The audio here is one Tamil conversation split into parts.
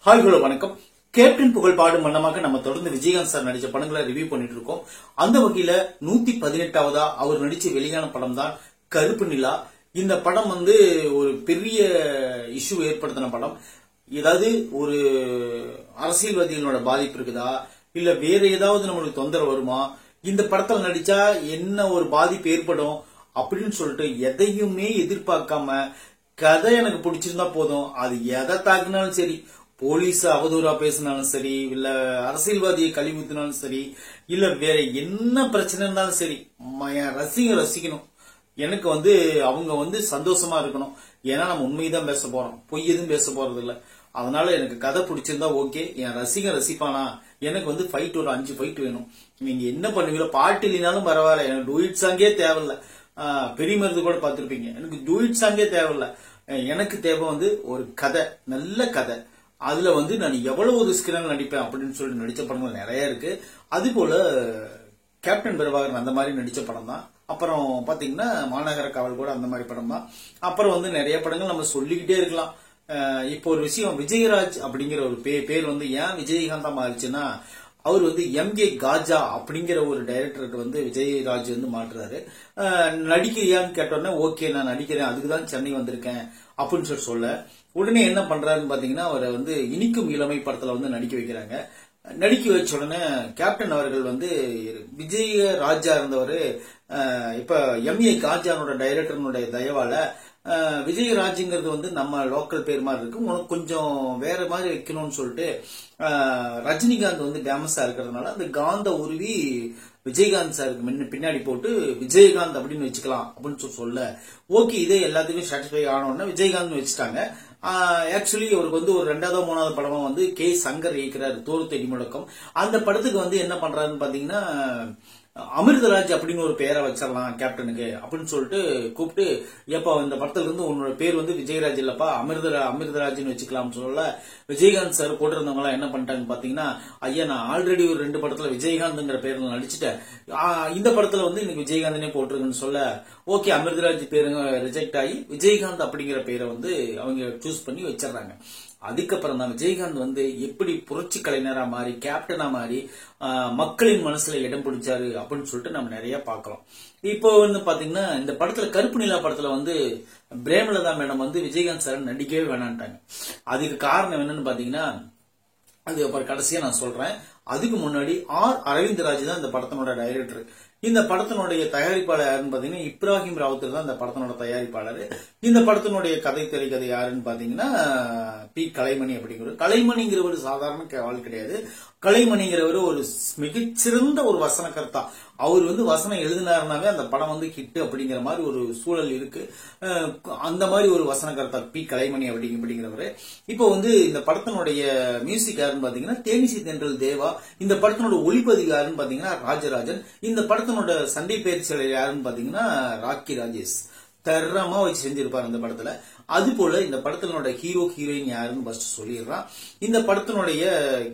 ஹாய் ஹலோ வணக்கம். கேப்டன் புகழ் பாடும் மன்னமாக நம்ம தொடர்ந்து விஜயகாந்த் சார் நடிச்ச படங்களை ரிவ்யூ பண்ணிட்டு இருக்கோம். அந்த வகையில 118வதா அவர் நடிச்ச வெளியான படம் தான் கருப்பு நிலா. இந்த படம் ஒரு பெரிய இஷ்யூ ஏற்படுத்தின படம். ஏதாவது ஒரு அரசியல்வாதிகளோட பாதிப்பு இருக்குதா, இல்ல வேற ஏதாவது நம்மளுக்கு தொந்தரவு வருமா, இந்த படத்துல நடிச்சா என்ன ஒரு பாதிப்பு ஏற்படும் அப்படின்னு சொல்லிட்டு எதையுமே எதிர்பார்க்காம கதை எனக்கு பிடிச்சிருந்தா போதும், அது எதை தாக்குனாலும் சரி, போலீஸ் அவதூறா பேசினாலும் சரி, இல்ல அரசியல்வாதியை கழிவு ஊத்தினாலும் சரி, இல்ல வேற என்ன பிரச்சனை இருந்தாலும் சரி, என் ரசிக்கணும். எனக்கு அவங்க சந்தோஷமா இருக்கணும். ஏன்னா நம்ம உண்மைதான் பேச போறோம், பொய் எதுவும் பேச போறது இல்ல. அதனால எனக்கு கதை பிடிச்சிருந்தா ஓகே, என் ரசிப்பானா. எனக்கு ஃபைட் ஒரு 5 ஃபைட் வேணும். நீங்க என்ன பண்ணுவீங்களோ, பாட்டு இல்லைனாலும் பரவாயில்ல, எனக்கு டூயிட் சாங்கே தேவையில்ல. பெரிய மருது கூட பாத்திருப்பீங்க, எனக்கு டூயிட் சாங்கே தேவையில்ல. எனக்கு தேவை ஒரு கதை, நல்ல கதை. அதுல நான் எவ்வளவு ரிஸ்க் நடிப்பேன் அப்படின்னு சொல்லி நடிச்ச படங்கள் நிறைய இருக்கு. அது போல கேப்டன் பிரபாகரன் அந்த மாதிரி நடிச்ச படம் தான். அப்புறம் பாத்தீங்கன்னா மாநகர காவல் கூட அந்த மாதிரி படம் தான். அப்புறம் நிறைய படங்கள் நம்ம சொல்லிக்கிட்டே இருக்கலாம். இப்போ ஒரு விஷயம், விஜயராஜ் அப்படிங்கிற ஒரு பேர் ஏன் விஜயகாந்தா மாறிச்சுன்னா, அவர் எம்ஏ காஜா அப்படிங்கிற ஒரு டைரக்டருக்கு விஜயராஜ் மாற்றுறாரு. நடிக்கிறியான்னு கேட்டோன்னே ஓகே நான் நடிக்கிறேன், அதுக்குதான் சென்னை வந்திருக்கேன் அப்படின்னு சொல்ல உடனே என்ன பண்றாருன்னு பாத்தீங்கன்னா, அவரை இனிக்கும் இளமை படத்துல நடிக்க வைக்கிறாங்க. நடிக்க வச்ச உடனே கேப்டன் அவர்கள் விஜயராஜா இருந்தவர் இப்ப எம்ஏ காஜானோட டைரக்டருடைய தயவால விஜயராஜ்ங்கிறது நம்ம லோக்கல் பேர் மாதிரி இருக்கு, உனக்கு கொஞ்சம் வேற மாதிரி வைக்கணும்னு சொல்லிட்டு ரஜினிகாந்த் ஃபேமஸா இருக்கிறதுனால அந்த காந்த உருவி விஜயகாந்த் சாருக்கு பின்னாடி போட்டு விஜயகாந்த் அப்படின்னு வச்சுக்கலாம் அப்படின்னு சொல்ல ஓகே, இதே எல்லாத்துக்கும் சாட்டிஸ்ஃபை ஆனோன்னா விஜயகாந்த் வச்சுட்டாங்க. ஆக்சுவலி அவருக்கு ஒரு 2வது 3வது படமா கே சங்கர் இயக்கிறார், தோறு தேடி முழக்கம். அந்த படத்துக்கு என்ன பண்றாருன்னு பாத்தீங்கன்னா, அமிர்தராஜ் அப்படின்னு ஒரு பேரை வச்சிடலாம் கேப்டனுக்கு அப்படின்னு சொல்லிட்டு கூப்பிட்டு, ஏப்பா இந்த படத்துல இருந்து உன்னோட பேர் விஜயராஜ் இல்லப்பா அமிர்தராஜ்னு வச்சுக்கலாம்னு சொல்ல, விஜயகாந்த் சார் கூட இருந்தவங்க எல்லாம் என்ன பண்ணிட்டாங்க பாத்தீங்கன்னா, ஐயா நான் ஆல்ரெடி ஒரு 2 படத்துல விஜயகாந்த்ங்கிற பேர்ல நடிச்சுட்டேன், இந்த படத்துல எனக்கு விஜயகாந்தனே போட்டிருக்குன்னு சொல்ல ஓகே, அமிர்தராஜ் பேருங்க ரிஜெக்ட் ஆகி விஜயகாந்த் அப்படிங்கிற பேரை அவங்க சூஸ் பண்ணி வச்சிடறாங்க. அதுக்கப்புறம் தான் விஜயகாந்த் எப்படி புரட்சி கலைஞரா மாறி கேப்டனா மாறி மக்களின் மனசுல இடம் பிடிச்சாரு அப்படின்னு சொல்லிட்டு நம்ம நிறைய பாக்கலாம். இப்போ பாத்தீங்கன்னா இந்த படத்துல கருப்பு நிலா படத்துல பிரேமலதா மேடம் விஜயகாந்த் சார் நடிக்கவே வேணான்ட்டாங்க. அதுக்கு காரணம் என்னன்னு பாத்தீங்கன்னா, அது அப்புறம் கடைசியா நான் சொல்றேன். அதுக்கு முன்னாடி அரவிந்தராஜ் தான் இந்த படத்தினோட டைரக்டர். இந்த படத்தினுடைய தயாரிப்பாளர் யாருன்னு பாத்தீங்கன்னா இப்ராஹிம் ராவுத்தர் தான் இந்த படத்தினோட தயாரிப்பாளர். இந்த படத்தினுடைய திரைக்கதை யாருன்னு பாத்தீங்கன்னா பி கலைமணி அப்படிங்கிறவர். கலைமணிங்கிறவர் சாதாரண ஆள் கிடையாது. கலைமணிங்கிறவர் ஒரு மிகச்சிறந்த ஒரு வசனகர்த்தா. அவர் வசனம் எழுதினாருனாவே அந்த படம் ஹிட் அப்படிங்கிற மாதிரி ஒரு சூழல் இருக்கு. அந்த மாதிரி ஒரு வசனகர்த்தா பி கலைமணி அப்படிங்கிறவரு. இப்போ இந்த படத்தினுடைய மியூசிக் யாருன்னு பாத்தீங்கன்னா தேனிசி தென்றல் தேவா. இந்த படத்தினோட ஒளிப்பதிவு யாருன்னு பாத்தீங்கன்னா ராஜராஜன். இந்த படத்தினோட சண்டை பயிற்சியாளர் யாருன்னு பாத்தீங்கன்னா ராக்கி ராஜேஷ். தரமா வச்சு செஞ்சிருப்பாரு அந்த படத்துல. அது போல இந்த படத்தினோட ஹீரோயின் யாருன்னு ஃபர்ஸ்ட் சொல்லிடுறான். இந்த படத்தினுடைய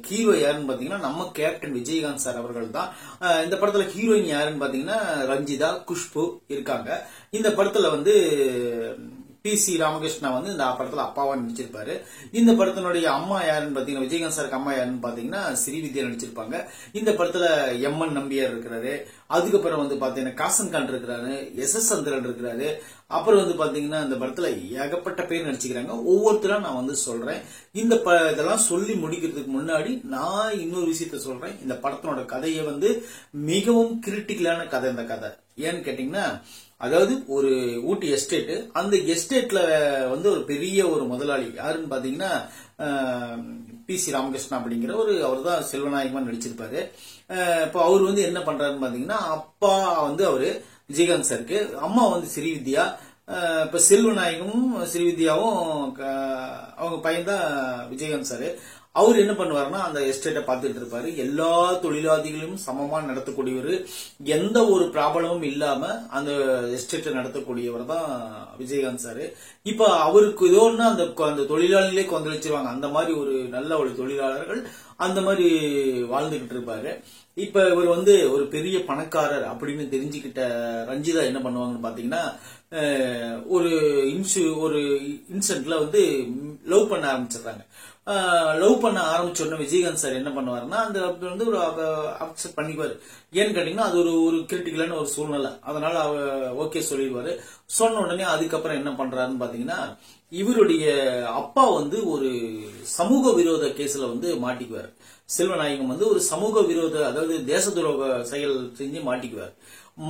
ஹீரோ யாருன்னு பாத்தீங்கன்னா நம்ம கேப்டன் விஜயகாந்த் சார் அவர்கள் தான். இந்த படத்துல ஹீரோயின் யாருன்னு பாத்தீங்கன்னா ரஞ்சிதா, குஷ்பு இருக்காங்க. இந்த படத்துல PC ராமகிருஷ்ணா இந்த படத்துல அப்பாவா நடிச்சிருப்பாரு. இந்த படத்தினுடைய அம்மா யாருன்னு பாத்தீங்கன்னா விஜயகாந்த் சாருக்கு அம்மா யாருன்னு பாத்தீங்கன்னா ஸ்ரீவித்யா நடிச்சிருப்பாங்க. இந்த படத்துல எம்என் நம்பியார் இருக்கிறாரு. அதுக்கப்புறம் பாத்தீங்கன்னா காசன் கான் இருக்கிறாரு, SS சந்திரன் இருக்கிறாரு. அப்புறம் பாத்தீங்கன்னா இந்த படத்துல ஏகப்பட்ட பேர் நடிச்சுக்கிறாங்க. ஒவ்வொருத்தரா நான் சொல்றேன். இந்த இதெல்லாம் சொல்லி முடிக்கிறதுக்கு முன்னாடி நான் இன்னொரு விஷயத்த சொல்றேன். இந்த படத்தினோட கதையை மிகவும் கிரிட்டிக்கலான கதை இந்த கதை. ஏன்னு கேட்டீங்கன்னா, அதாவது ஒரு ஊட்டி எஸ்டேட், அந்த எஸ்டேட்ல ஒரு பெரிய ஒரு முதலாளி யாருன்னு பாத்தீங்கன்னா PC ராமகிருஷ்ணா அப்படிங்கிற அவர் தான் செல்வநாயகமா நடிச்சிருப்பாரு. இப்போ அவர் என்ன பண்றாருன்னு பாத்தீங்கன்னா, அப்பா அவரு விஜயகாந்த் சாருக்கு, அம்மா ஸ்ரீவித்யா. இப்ப செல்வநாயகமும் ஸ்ரீவித்யாவும் அவங்க பையன் தான் விஜயகாந்த் சாரு. அவர் என்ன பண்ணுவாருன்னா அந்த எஸ்டேட்டை பார்த்துட்டு இருப்பாரு. எல்லா தொழிலாளிகளும் சமமா நடத்தக்கூடியவர், எந்த ஒரு ப்ராப்ளமும் இல்லாம அந்த எஸ்டேட்டை நடத்தக்கூடியவர் தான் விஜயகாந்த் சாரு. இப்ப அவருக்கு ஏதோன்னா அந்த தொழிலாளிகளே கொந்தளிச்சிருவாங்க. அந்த மாதிரி ஒரு நல்ல ஒரு தொழிலாளர்கள் அந்த மாதிரி வாழ்ந்துகிட்டு இருப்பாரு. இப்ப இவர் ஒரு பெரிய பணக்காரர் அப்படின்னு தெரிஞ்சுக்கிட்ட ரஞ்சிதா என்ன பண்ணுவாங்கன்னு பாத்தீங்கன்னா, ஒரு இன்சிடென்ட்ல லவ் பண்ண ஆரம்பிச்சிடுறாங்க. லவ் பண்ண ஆரம்பிச்ச உடனே விஜயகாந்த் சார் என்ன பண்ணுவாருன்னா அந்த வந்து ஒரு அக்செப்ட் பண்ணிக்குவாரு. ஏன்னு கேட்டீங்கன்னா அது ஒரு கிரிட்டிக்கலான ஒரு சூழ்நிலை, அதனால ஓகே சொல்லிடுவாரு. சொன்ன உடனே அதுக்கப்புறம் என்ன பண்றாருன்னு பாத்தீங்கன்னா இவருடைய அப்பா வந்து ஒரு சமூக விரோத கேஸ்ல வந்து மாட்டிக்குவார். செல்வநாயகம் வந்து ஒரு சமூக விரோத, அதாவது தேச துரோக செயல் செஞ்சு மாட்டிக்குவார்.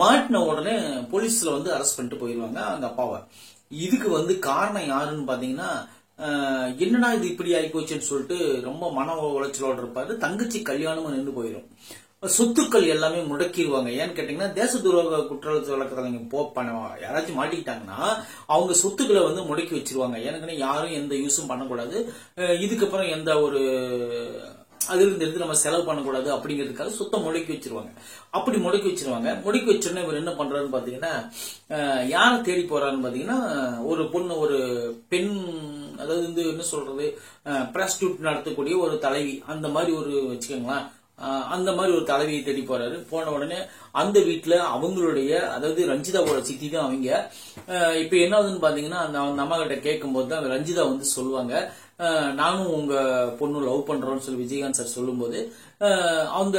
மாட்டின உடனே போலீஸ்ல வந்து அரெஸ்ட் பண்ணிட்டு போயிருவாங்க அவங்க அப்பாவை. இதுக்கு வந்து காரணம் யாருன்னு பாத்தீங்கன்னா என்னடா இது இப்படி ஆயிப்போச்சுன்னு சொல்லிட்டு ரொம்ப மன உளைச்சலோட இருப்பாரு. தங்கச்சி கல்யாணமும் நின்று போயிடும். சொத்துக்கள் எல்லாமே முடக்கிடுவாங்க. ஏன்னு கேட்டீங்கன்னா தேச துரோக குற்றவாளி வழக்கத்துல நீங்க யாராச்சும் மாட்டிக்கிட்டாங்கன்னா அவங்க சொத்துக்களை வந்து முடக்கி வச்சிருவாங்க. ஏன்னு யாரும் எந்த யூஸும் பண்ணக்கூடாது, இதுக்கப்புறம் எந்த ஒரு அதுல இருந்து எடுத்து நம்ம செலவு பண்ணக்கூடாது அப்படிங்கிறதுக்காக சொத்தை முடக்கி வச்சிருவாங்க. அப்படி முடக்கி வச்சிருந்தா இவர் என்ன பண்றாருன்னு பாத்தீங்கன்னா யாரை தேடி போறாருன்னு பாத்தீங்கன்னா ஒரு பொண்ணு, ஒரு பெண், அதாவது வந்து என்ன சொல்றது, பிராஸ்டியூட் நடத்தக்கூடிய ஒரு தலைவி, அந்த மாதிரி ஒரு வச்சுக்கோங்களேன், அந்த மாதிரி ஒரு தலைவியை தேடி போறாரு. போன உடனே அந்த வீட்டுல அவங்களுடைய, அதாவது ரஞ்சிதாவோட சித்தி தான் அவங்க. இப்ப என்ன ஆகுதுன்னு பாத்தீங்கன்னா அந்த அம்மா கிட்ட கேட்கும் போது தான் ரஞ்சிதா வந்து சொல்லுவாங்க, நானும் உங்க பொண்ணு லவ் பண்றோம்னு சொல்லி விஜயகாந்த் சார் சொல்லும் போது அவங்க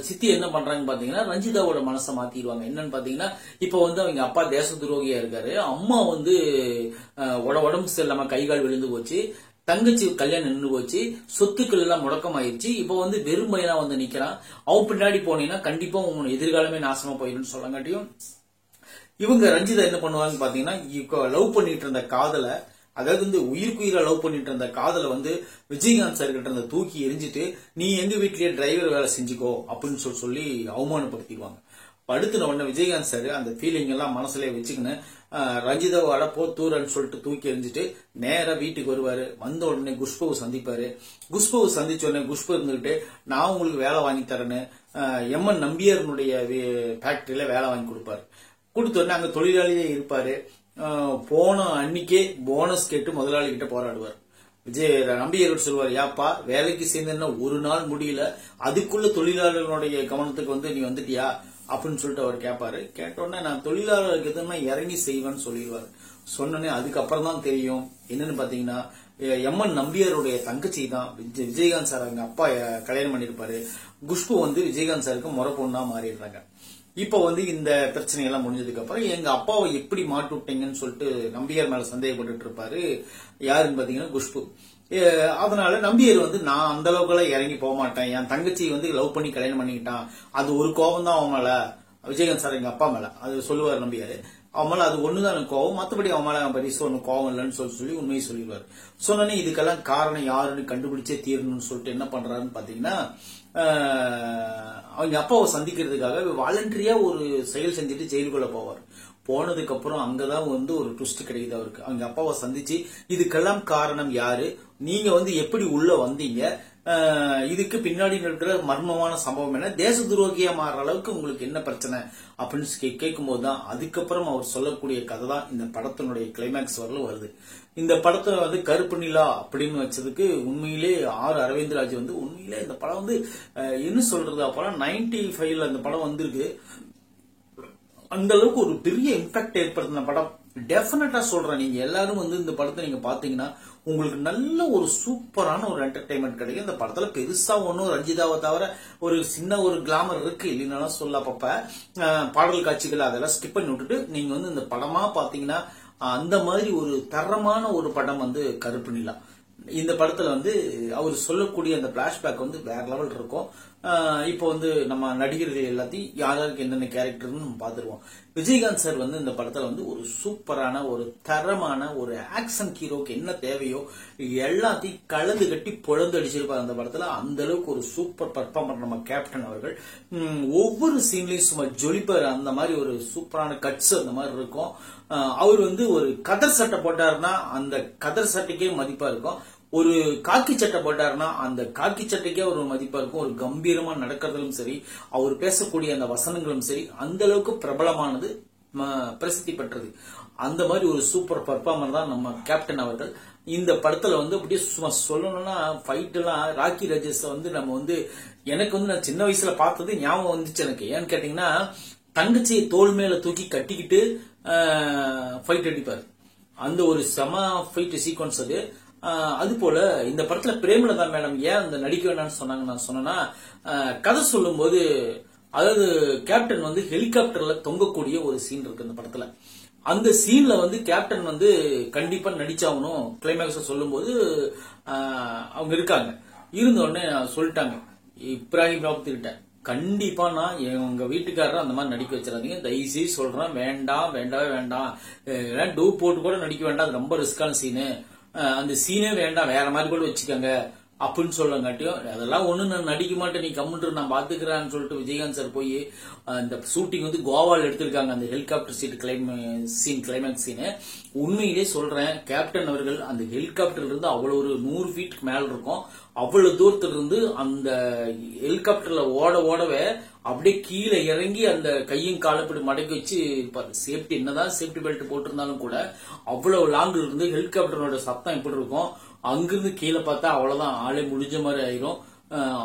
சித்தி என்ன பண்றாங்கன்னு பாத்தீங்கன்னா ரஞ்சிதாவோட மனசை மாத்திடுவாங்க. என்னன்னு பாத்தீங்கன்னா இப்ப வந்து அவங்க அப்பா தேச துரோகியா இருக்காரு, அம்மா வந்து உடம்பு சரியில்லாம கைகால் விழுந்து போச்சு, தங்கச்சி கல்யாணம் நின்று போச்சு, சொத்துக்கள் எல்லாம் முடக்கமாயிருச்சு, இப்ப வந்து வெறும் பையனா வந்து நிக்கிறான், அவ பின்னாடி போனீங்கன்னா கண்டிப்பா உங்க எதிர்காலமே நாசமா போயிடும் சொல்லங்காட்டியும் இவங்க ரஞ்சிதா என்ன பண்ணுவாங்கன்னு பாத்தீங்கன்னா லவ் பண்ணிட்டு இருந்த காதல, அதாவது வந்து உயிருக்குயிரா லவ் பண்ணிட்டு இருந்த காதல வந்து விஜயகாந்த் சார் கிட்ட இருந்த தூக்கி எரிஞ்சிட்டு நீ எங்க வீட்லயே டிரைவர் வேலை செஞ்சுக்கோ அப்படின்னு சொல்லி அவமானப்படுத்திடுவாங்க. படுத்துன உடனே விஜயகாந்த் சார் அந்த ஃபீலிங் எல்லாம் மனசுல வச்சுக்கின்னு ரஞ்சிதாவோட போத்தூரன்னு சொல்லிட்டு தூக்கி எறிஞ்சிட்டு நேரா வீட்டுக்கு வருவாரு. வந்த உடனே குஷ்புவை சந்திப்பாரு. குஷ்புவை சந்திச்ச உடனே குஷ்பு இருந்துகிட்டு நான் உங்களுக்கு வேலை வாங்கி தரேன்னு எம்என் நம்பியாருடைய ஃபேக்டரியில வேலை வாங்கி கொடுப்பாரு. கொடுத்த உடனே அங்க தொழிலாளியே இருப்பாரு. போன அன்னைக்கே போனஸ் கேட்டு முதலாளி கிட்ட போராடுவார். நம்பியார் சொல்லுவார், யாப்பா வேலைக்கு சேர்ந்தா ஒரு நாள் முடியல, அதுக்குள்ள தொழிலாளர்களுடைய கவனத்துக்கு வந்து நீ வந்துட்டியா அப்படின்னு சொல்லிட்டு அவர் கேட்பாரு. கேட்டோடனே நான் தொழிலாளர்களுக்கு எதுனா இறங்கி செய்வேன்னு சொல்லிடுவாரு. சொன்னோன்னே அதுக்கப்புறம் தான் தெரியும் என்னன்னு பாத்தீங்கன்னா எம்என் நம்பியாருடைய தங்கச்சி தான் விஜயகாந்த் சார் அவங்க அப்பா கல்யாணம் பண்ணிருப்பாரு. குஷ்பு வந்து விஜயகாந்த் சாருக்கு முறை பொண்ணா மாறிடுறாங்க. இப்ப வந்து இந்த பிரச்சனை எல்லாம் முடிஞ்சதுக்கு அப்புறம் எங்க அப்பாவை எப்படி மாட்டு விட்டீங்கன்னு சொல்லிட்டு நம்பியார் மேல சந்தேகப்பட்டு இருப்பாரு. யாருன்னு பாத்தீங்கன்னா குஷ்பு. அதனால நம்பியார் வந்து நான் அந்த அளவுக்கு எல்லாம் இறங்கி போக மாட்டேன், என் தங்கச்சி வந்து லவ் பண்ணி கல்யாணம் பண்ணிக்கிட்டான், அது ஒரு கோபம் தான் அவன் மேல, விஜயகாந்த் சார் எங்க அப்பா மேல அது சொல்லுவார் நம்பியாரு. அவன் மேல அது ஒண்ணுதான் எனக்கு கோவம், மத்தபடி அவன் மேல பரிசு ஒண்ணு கோவம் இல்லைன்னு சொல்லி உண்மையை சொல்லிடுவாரு. சொன்னே இதுக்கெல்லாம் காரணம் யாருன்னு கண்டுபிடிச்சே தீரணும்னு சொல்லிட்டு என்ன பண்றாருன்னு பாத்தீங்கன்னா அவங்க அப்பாவை சந்திக்கிறதுக்காக வாலண்டரியா ஒரு செயல் செஞ்சுட்டு ஜெயிலுக்குள்ள போவார். போனதுக்கு அப்புறம் அங்கதான் வந்து ஒரு ட்விஸ்ட் கிடைக்குது அவருக்கு. அவங்க அப்பாவை சந்திச்சு இதுக்கெல்லாம் காரணம் யாரு, நீங்க வந்து எப்படி உள்ள வந்தீங்க, இதுக்கு பின்னாடி இருக்கிற மர்மமான சம்பவம் என்ன, தேச துரோகியா மாறுற அளவுக்கு உங்களுக்கு என்ன பிரச்சனை அப்படின்னு கேட்கும் போதுதான் அதுக்கப்புறம் அவர் சொல்லக்கூடிய கதை தான் இந்த படத்தினுடைய கிளைமேக்ஸ் வரல வருது. இந்த படத்தை வந்து கருப்பு நிலா அப்படின்னு வச்சதுக்கு உண்மையிலே ஆர் அரவிந்த்ராஜ் வந்து உண்மையிலே இந்த படம் வந்து என்ன சொல்றது, அப்பெல்லாம் 95ல அந்த படம் வந்திருக்கு. அந்த அளவுக்கு ஒரு பெரிய இம்பாக்ட் ஏற்படுத்தின படம். டெஃபினட்டா சொல்றேன், நீங்க எல்லாரும் வந்து இந்த படத்தை நீங்க பாத்தீங்கன்னா உங்களுக்கு நல்ல ஒரு சூப்பரான ஒரு என்டர்டைன்மெண்ட் கிடைக்கும். இந்த படத்துல பெருசா ஒன்னும் ரஞ்சிதாவை தவிர ஒரு சின்ன ஒரு கிளாமர் இருக்கு இல்லைன்னாலும் சொல்ல, அப்பப்ப பாடல் காட்சிகள் அதெல்லாம் ஸ்கிப் பண்ணி விட்டுட்டு நீங்க வந்து இந்த படமா பாத்தீங்கன்னா அந்த மாதிரி ஒரு தரமான ஒரு படம் வந்து கருப்பு நிலா. இந்த படத்துல வந்து அவர் சொல்லக்கூடிய அந்த பிளாஷ்பேக் வந்து வேற லெவல் இருக்கும். இப்போ வந்து நம்ம நடிகர்கள் எல்லாத்தையும் யாருக்கு என்னென்ன கேரக்டர்னு நம்ம பாத்துருவோம். விஜயகாந்த் சார் வந்து இந்த படத்துல வந்து ஒரு சூப்பரான ஒரு தரமான ஒரு ஆக்ஷன் ஹீரோக்கு என்ன தேவையோ எல்லாத்தையும் கலந்து கட்டி பொழந்து அடிச்சிருப்பாரு அந்த படத்துல. அந்த அளவுக்கு ஒரு சூப்பர் பர்ஃபார்மர் நம்ம கேப்டன் அவர்கள். ஒவ்வொரு சீன்லயும் சும்மா ஜொலிப்பாரு. அந்த மாதிரி ஒரு சூப்பரான கட்ஸ் அந்த மாதிரி இருக்கும். அவர் வந்து ஒரு கதர் சட்டை போட்டாருன்னா அந்த கதர் சட்டைக்கே மதிப்பா இருக்கும். ஒரு காக்கி சட்டை போட்டாருன்னா அந்த காக்கி சட்டைக்கே ஒரு மதிப்பா இருக்கும். ஒரு கம்பீரமா நடக்கிறதும் சரி, அவர் பேசக்கூடிய அந்த வசனங்களும் சரி அந்த அளவுக்கு பிரபலமானது, பிரசித்தி பெற்றது. அந்த மாதிரி ஒரு சூப்பர் பர்ஃபார்மர் தான் நம்ம கேப்டன் அவர்கள். இந்த படத்துல வந்து அப்படியே சும்மா சொல்லணும்னா ஃபைட் எல்லாம் ராக்கி ராஜேஷ் வந்து நம்ம வந்து எனக்கு வந்து நான் சின்ன வயசுல பார்த்தது ஞாபகம் வந்துச்சு எனக்கு. ஏன்னு கேட்டீங்கன்னா தங்கச்சியை தோல் மேல தூக்கி கட்டிக்கிட்டு ஃபைட் அடிப்பாரு. அந்த ஒரு செம ஃபைட் சீக்வன்ஸ் அது. அது போல இந்த படத்துல பிரேமலதா மேடம் ஏன் அந்த நடிக்க வேண்டாம்னு சொன்னாங்க நான் சொன்னேன்னா, கதை சொல்லும் போது அதாவது கேப்டன் வந்து ஹெலிகாப்டர்ல தொங்கக்கூடிய ஒரு சீன் இருக்கு இந்த படத்துல. அந்த சீன்ல வந்து கேப்டன் வந்து கண்டிப்பா நடிச்சாகணும் கிளைமேக்ஸ் சொல்லும் போது அவங்க இருக்காங்க. இருந்த உடனே சொல்லிட்டாங்க இப்ராஹிம் ராவுத் கிட்ட, கண்டிப்பா நான் எங்க வீட்டுக்காரர் அந்த மாதிரி நடிக்க வச்சிடாதீங்க, தயவுசெய்து சொல்றேன், வேண்டாம் வேண்டவே வேண்டாம், டூப் போட்டு கூட நடிக்க வேண்டாம், அது ரொம்ப ரிஸ்கான சீனு, அந்த சீனே வேண்டாம், வேற மாதிரி கூட வச்சுக்கோங்க அப்படின்னு சொல்லங்காட்டியும், அதெல்லாம் ஒண்ணு நான் நடிக்க மாட்டேன், நீ கம்முன்று நான் பாத்துக்கிறேன்னு சொல்லிட்டு விஜயகாந்த் சார் போய் அந்த ஷூட்டிங் வந்து கோவால எடுத்திருக்காங்க அந்த ஹெலிகாப்டர் கிளைமேக்ஸ் சீன். உண்மையிலே சொல்றேன், கேப்டன் அவர்கள் அந்த ஹெலிகாப்டர்ல இருந்து அவ்வளவு ஒரு 100 ஃபீட்டுக்கு மேல இருக்கும், அவ்வளவு தூரத்துல இருந்து அந்த ஹெலிகாப்டர்ல ஓடவே அப்படியே கீழே இறங்கி அந்த கையும் காலப்படி மடக்கி வச்சு சேஃப்டி, என்னதான் சேஃப்டி பெல்ட் போட்டிருந்தாலும் கூட அவ்வளவு லாங் இருந்து ஹெலிகாப்டரோட சத்தம் எப்படி இருக்கும், அங்கிருந்து கீழே பார்த்தா அவ்வளவுதான், ஆளே முடிஞ்ச மாதிரி ஆயிரும்.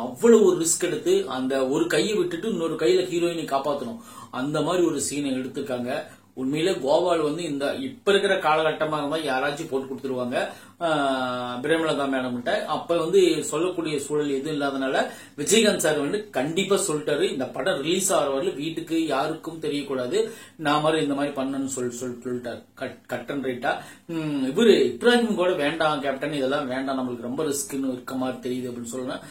அவ்வளவு ஒரு ரிஸ்க் எடுத்து அந்த ஒரு கையை விட்டுட்டு இன்னொரு கையில ஹீரோயினை காப்பாற்றணும், அந்த மாதிரி ஒரு சீனை எடுத்திருக்காங்க. உண்மையிலே கோவால் வந்து இந்த இப்ப இருக்கிற காலகட்டமா இருந்தா யாராச்சும் போட்டு கொடுத்துருவாங்க பிரேமலதா மேடம் கிட்ட. அப்ப வந்து சொல்லக்கூடிய சூழல் எதுவும் இல்லாதனால விஜயகாந்த் சார் வந்து கண்டிப்பா சொல்லிட்டாரு, இந்த படம் ரிலீஸ் ஆகிறவர்கள் வீட்டுக்கு யாருக்கும் தெரியக்கூடாது, நான் மாதிரி இந்த மாதிரி பண்ணணும்னு சொல்லிட்டாரு கட் அண்ட் ரைட்டா. இவரு இப்ராஹிம் கூட வேண்டாம் கேப்டன், இதெல்லாம் வேண்டாம், நம்மளுக்கு ரொம்ப ரிஸ்க்னு இருக்க மாதிரி தெரியுது அப்படின்னு சொல்லுவேன்.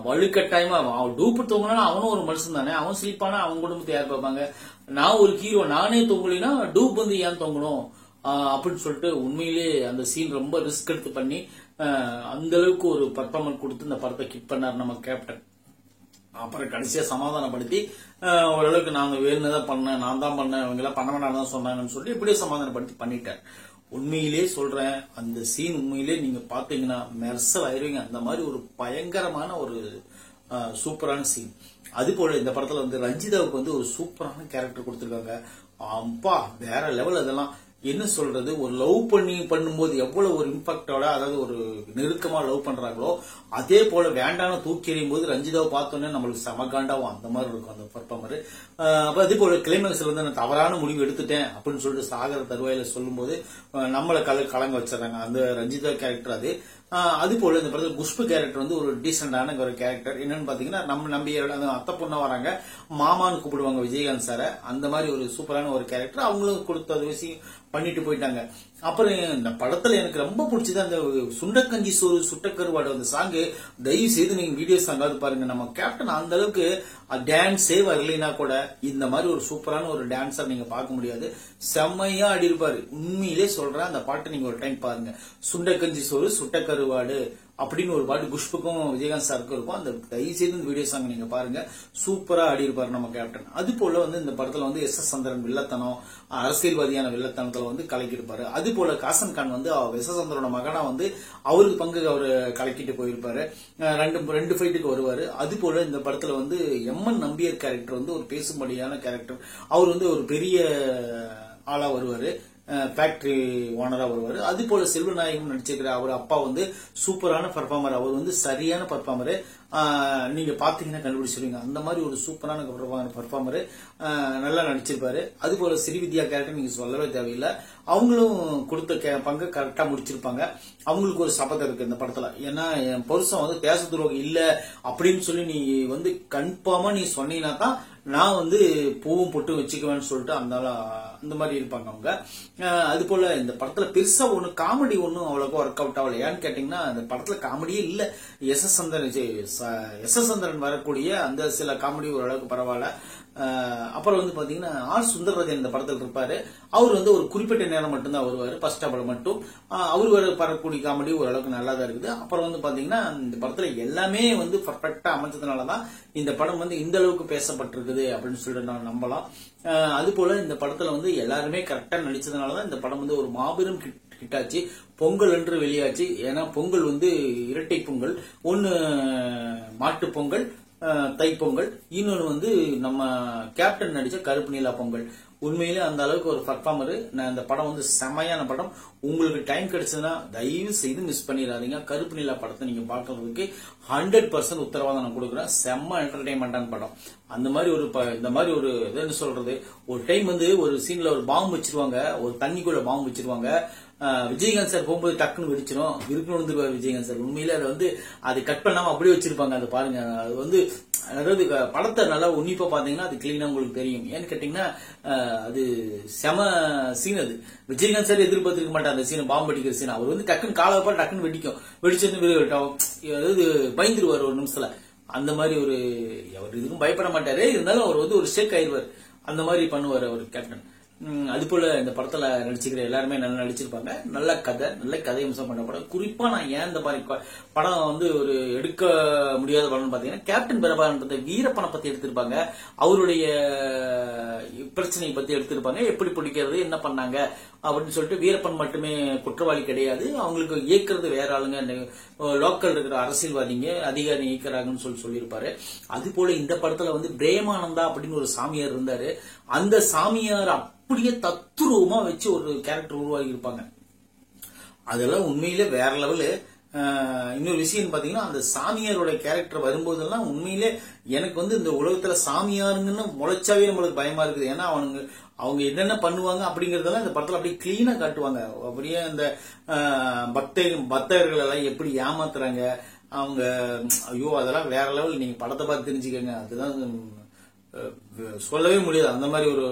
வலுக்கட்டாயமா டூப்பு தூங்கினா அவனும் ஒரு மனுஷன் தானே, அவன் ஸ்லீப்பானா அவன் குடும்பத்தை யார் பார்ப்பாங்க, நான் ஒரு ஹீரோ நானே தொங்கலினா டூப் வந்து ஏன் தொங்கணும் அப்படின்னு சொல்லிட்டு உண்மையிலே அந்த சீன் ரொம்ப ரிஸ்க் எடுத்து பண்ணி அந்த அளவுக்கு ஒரு பர்ஃபார்மன்ஸ் கொடுத்து இந்த படத்தை கிட் பண்ணார் நம்ம கேப்டன். அப்புறம் கடைசியா சமாதானப்படுத்தி ஓரளவுக்கு நாங்க வேணுதான் பண்ணேன், நான் தான் பண்ணேன், இவங்க எல்லாம் பண்ண வேண்டாம் சொன்னாங்கன்னு சொல்லி இப்படியே சமாதானப்படுத்தி பண்ணிட்டார். உண்மையிலே சொல்றேன், அந்த சீன் உண்மையிலே நீங்க பாத்தீங்கன்னா மெர்சல் ஆயிருவீங்க, அந்த மாதிரி ஒரு பயங்கரமான ஒரு சூப்பரான சீன். அது போல இந்த படத்துல வந்து ரஞ்சிதாவுக்கு வந்து ஒரு சூப்பரான கேரக்டர் கொடுத்திருக்காங்க. அப்பா வேற லெவல். அதெல்லாம் என்ன சொல்றது, ஒரு லவ் பண்ணும்போது எவ்வளவு ஒரு இம்பாக்டோட, அதாவது ஒரு நெருக்கமா லவ் பண்றாங்களோ அதே போல வேண்டான தூக்கி எறியும் போது ரஞ்சிதாவை பார்த்தோன்னே நம்மளுக்கு சமகாண்டாவும் அந்த மாதிரி இருக்கும் அந்த பர்ஃபார்மர். அதே போல கிளைமேக்ஸ்ல வந்து நான் தவறான முடிவு எடுத்துட்டேன் அப்படின்னு சொல்லிட்டு சாகர தருவாயில சொல்லும் போது நம்மளை கலங்க வச்சிடறாங்க அந்த ரஞ்சிதா கேரக்டர். அது போல இந்த படத்துல குஷ்பு கேரக்டர் வந்து ஒரு டீசென்டான ஒரு கேரக்டர். என்னன்னு பாத்தீங்கன்னா நம்ம நம்பி அத்தை பொண்ணா வராங்க, மாமான்னு கூப்பிடுவாங்க விஜயகாந்த் சார, அந்த மாதிரி ஒரு சூப்பரான ஒரு கேரக்டர் அவங்களும் கொடுத்த விஷயம் பண்ணிட்டு போயிட்டாங்க. அப்புறம் இந்த படத்துல எனக்கு ரொம்ப பிடிச்சது அந்த சுண்டக்கஞ்சி சோறு சுட்டக்கருவாடு அந்த சாங்கு. தயவு செய்து நீங்க வீடியோ சாங்காவது பாருங்க. நம்ம கேப்டன் அந்த அளவுக்கு டான்ஸே வரலைன்னா கூட இந்த மாதிரி ஒரு சூப்பரான ஒரு டான்ஸர் நீங்க பார்க்க முடியாது, செம்மையா ஆடி இருப்பாரு. உண்மையிலே சொல்றேன், அந்த பாட்டை நீங்க ஒரு டைம் பாருங்க, சுண்டக்கஞ்சி சோறு சுட்டக்கருவாடு அப்படின்னு ஒரு பாட்டு குஷ்புக்கும் விஜயகாந்த் சாருக்கும் இருக்கும். அந்த தயவு செய்து இந்த வீடியோ சாங் நீங்க பாருங்க, சூப்பரா ஆடி இருப்பாரு நம்ம கேப்டன். அது போல வந்து இந்த படத்துல வந்து எஸ் சந்திரன் வில்லத்தனம், அரசியல்வாதியான வில்லத்தனத்துல வந்து கலக்கிருப்பாரு. அது போல காசன் கான் வந்து எஸ் சந்திரனோட மகனா வந்து அவருக்கு பங்கு அவரு கலக்கிட்டு போயிருப்பாரு, ரெண்டு ஃபைட்டுக்கு வருவாரு. அது போல இந்த படத்துல வந்து எம்என் நம்பியார் கேரக்டர் வந்து ஒரு பேசும்படியான கேரக்டர். அவர் வந்து ஒரு பெரிய ஆளா வருவாரு, ஃபேக்டரி ஓனரா வருவாரு. அது போல செல்வநாயகம் நடிச்சிருக்கிற அவர் அப்பா வந்து சூப்பரான பர்ஃபார்மர், அவர் வந்து சரியான பர்ஃபார்மர், நீங்க பாத்தீங்கன்னா கண்டுபிடிச்சிருவீங்க, அந்த மாதிரி ஒரு சூப்பரான பர்ஃபார்மர் நல்லா நடிச்சிருப்பாரு. அது போல ஸ்ரீவித்யா கேரக்டர் நீங்க சொல்லவே தேவையில்லை, அவங்களும் கொடுத்த பங்கு கரெக்டா முடிச்சிருப்பாங்க. அவங்களுக்கு ஒரு சபதம் இருக்கு இந்த படத்துல, ஏன்னா என் புருஷன் வந்து தேச துரோகம் இல்ல அப்படின்னு சொல்லி நீ வந்து கன்ஃபார்மா நீ சொன்னீங்கன்னா தான் நான் வந்து பூவும் பொட்டு வச்சுக்குவேன்னு சொல்லிட்டு அந்த மாதிரி இருப்பாங்க அவங்க. அது போல இந்த படத்துல பெருசா ஒண்ணு காமெடி ஒன்னும் அவ்வளவுக்கு ஒர்க் அவுட் ஆகல. ஏன்னு கேட்டீங்கன்னா இந்த படத்துல காமெடியே இல்ல. எஸ் எஸ் சந்திரன் வரக்கூடிய அந்த சில காமெடி ஓரளவுக்கு பரவாயில்ல. அப்புறம் வந்து பாத்தீங்கன்னா ஆர் சுந்தரராஜன் இந்த படத்துல இருப்பாரு. அவர் வந்து ஒரு குறிப்பிட்ட நேரம் மட்டும்தான் வருவாரு, ஃபர்ஸ்ட் ஹாஃப்ல மட்டும். அவர் வரக்கூடிய காமெடி ஓரளவுக்கு நல்லா தான் இருக்குது. அப்புறம் வந்து பாத்தீங்கன்னா இந்த படத்துல எல்லாமே வந்து பர்ஃபெக்டா அமைச்சதுனாலதான் இந்த படம் வந்து இந்த அளவுக்கு பேசப்பட்டிருக்குது அப்படின்னு சொல்லிட்டு நான் நம்பலாம். அது போல இந்த படத்துல வந்து எல்லாருமே கரெக்டா நடிச்சதுனாலதான் இந்த படம் வந்து ஒரு மாபெரும் ஹிட்டாச்சு. பொங்கல் என்று வெளியாச்சு. ஏன்னா பொங்கல் வந்து இரட்டை பொங்கல், ஒன்னு மாட்டு பொங்கல் தைப்பொங்கல், இன்னொன்னு வந்து நம்ம கேப்டன் நடிச்ச கருப்பு நிலா பொங்கல். உண்மையிலே அந்த அளவுக்கு ஒரு பர்ஃபார்மர். இந்த படம் வந்து செமையான படம். உங்களுக்கு டைம் கிடைச்சதுன்னா தயவு செய்து மிஸ் பண்ணிடாதீங்க. கருப்பு நிலா படத்தை நீங்க பார்க்கறதுக்கு 100% உத்தரவாதம் நான் கொடுக்குறேன். செம்ம என்டர்டைன்மெண்டான படம். அந்த மாதிரி ஒரு இந்த மாதிரி ஒரு என்ன சொல்றது, ஒரு டைம் வந்து ஒரு சீன்ல ஒரு பாம்பு வச்சிருவாங்க, ஒரு தண்ணிக்குள்ள பாம்பு வச்சிருவாங்க. விஜயகாந்த் சார் போகும்போது டக்குன்னு வெடிச்சிடும், இருக்குன்னு வந்துருவாரு விஜயகாந்த் சார். உண்மையிலே அதை வந்து அது கட் பண்ணாம அப்படியே வச்சிருப்பாங்க. அதை பாருங்க, அது வந்து அதாவது படத்தை நல்லா உன்னிப்பா பாத்தீங்கன்னா அது கிளீனா உங்களுக்கு தெரியும். ஏன்னு கேட்டீங்கன்னா அது செம சீன். அது விஜயகாந்த் சார் எதிர்பார்த்திருக்க மாட்டார் அந்த சீன், பாம்பு அடிக்கிற சீன். அவர் வந்து டக்குன்னு காலை வைப்பா, டக்குன்னு வெடிக்கும், வெடிச்சிருந்து அதாவது பயந்துருவார் ஒரு நிமிஷத்துல. அந்த மாதிரி ஒரு அவர் இதுக்கும் பயப்பட மாட்டாரு, இருந்தாலும் அவர் வந்து ஒரு ஷேக் ஆயிடுவார். அந்த மாதிரி பண்ணுவார் அவர் கேப்டன். அது போல இந்த படத்துல நடிச்சுக்கிற எல்லாருமே நல்லா நடிச்சிருப்பாங்க. நல்ல கதை, நல்ல கதையம்சம் பண்ண படம். குறிப்பா நான் ஏன் இந்த மாதிரி படம் வந்து ஒரு எடுக்க முடியாத படம் பாத்தீங்கன்னா, கேப்டன் பிரபாகரன் வீரப்பனை பத்தி எடுத்திருப்பாங்க, அவருடைய பிரச்சனையை பத்தி எடுத்திருப்பாங்க, எப்படி பிடிக்கிறது என்ன பண்ணாங்க அப்படின்னு சொல்லிட்டு. வீரப்பன் மட்டுமே குற்றவாளி கிடையாது, அவங்களுக்கு இயக்குறது வேற ஆளுங்க, லோக்கல் இருக்கிற அரசியல்வாதிங்க அதிகாரி இயக்குறாங்கன்னு சொல்லியிருப்பாரு. அது போல இந்த படத்துல வந்து பிரேமானந்தா அப்படின்னு ஒரு சாமியார் இருந்தாரு. அந்த சாமியார் அப்படியே தத்துரூபமா வச்சு ஒரு கேரக்டர் உருவாகி இருப்பாங்க. அதெல்லாம் உண்மையிலே வேற லெவலு. இன்னொரு விஷயம் பாத்தீங்கன்னா, அந்த சாமியாரோட கேரக்டர் வரும்போதெல்லாம் உண்மையிலே எனக்கு வந்து இந்த உலகத்துல சாமியாருங்கன்னு முளைச்சாவே நம்மளுக்கு பயமா இருக்குது. ஏன்னா அவங்க என்னென்ன பண்ணுவாங்க அப்படிங்கறதெல்லாம் இந்த படத்துல அப்படியே கிளீனா காட்டுவாங்க. அப்படியே அந்த பக்தர்கள் எல்லாம் எப்படி ஏமாத்துறாங்க அவங்க, ஐயோ அதெல்லாம் வேற லெவல். நீங்க படத்தை பார்த்து தெரிஞ்சுக்கங்க, அதுதான் சொல்லவே முடியாது அந்த மாதிரி ஒரு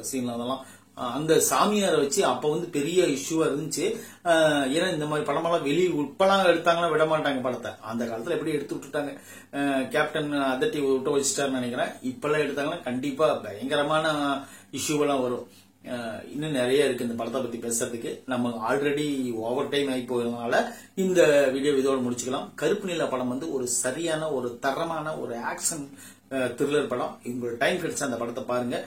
சீன். அதெல்லாம் அந்த சாமியாரை வச்சு அப்ப வந்து பெரிய இஷ்யூவா இருந்துச்சு. ஏன்னா இந்த மாதிரி படமெல்லாம் இப்பெல்லாம் எடுத்தாங்கன்னா விட மாட்டாங்க படத்தை. அந்த காலத்துல எப்படி எடுத்து விட்டுட்டாங்க, கேப்டன் அதட்டி விட்டு வச்சுட்டாருன்னு நினைக்கிறேன். இப்பெல்லாம் எடுத்தாங்கன்னா கண்டிப்பா பயங்கரமான இஷ்யூவெல்லாம் வரும். இன்னும் நிறைய இருக்கு இந்த படத்தை பத்தி பேசுறதுக்கு. நம்ம ஆல்ரெடி ஓவர் டைம் ஆகி போயிருந்தனால இந்த வீடியோ இதோட முடிச்சுக்கலாம். கருப்பு நிலா படம் வந்து ஒரு சரியான ஒரு தரமான ஒரு ஆக்ஷன் த்ரில்லர் படம். உங்களுக்கு டைம் கிடைச்சா அந்த படத்தை பாருங்க.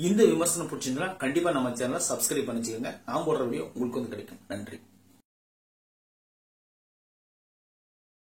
இந்த விமர்சனம் பிடிச்சிருந்தா கண்டிப்பா நம்ம சேனலை சப்ஸ்கிரைப் பண்ணிச்சுக்கோங்க. நான் போடுற வீடியோ உங்களுக்கு வந்து கிடைக்கும். நன்றி.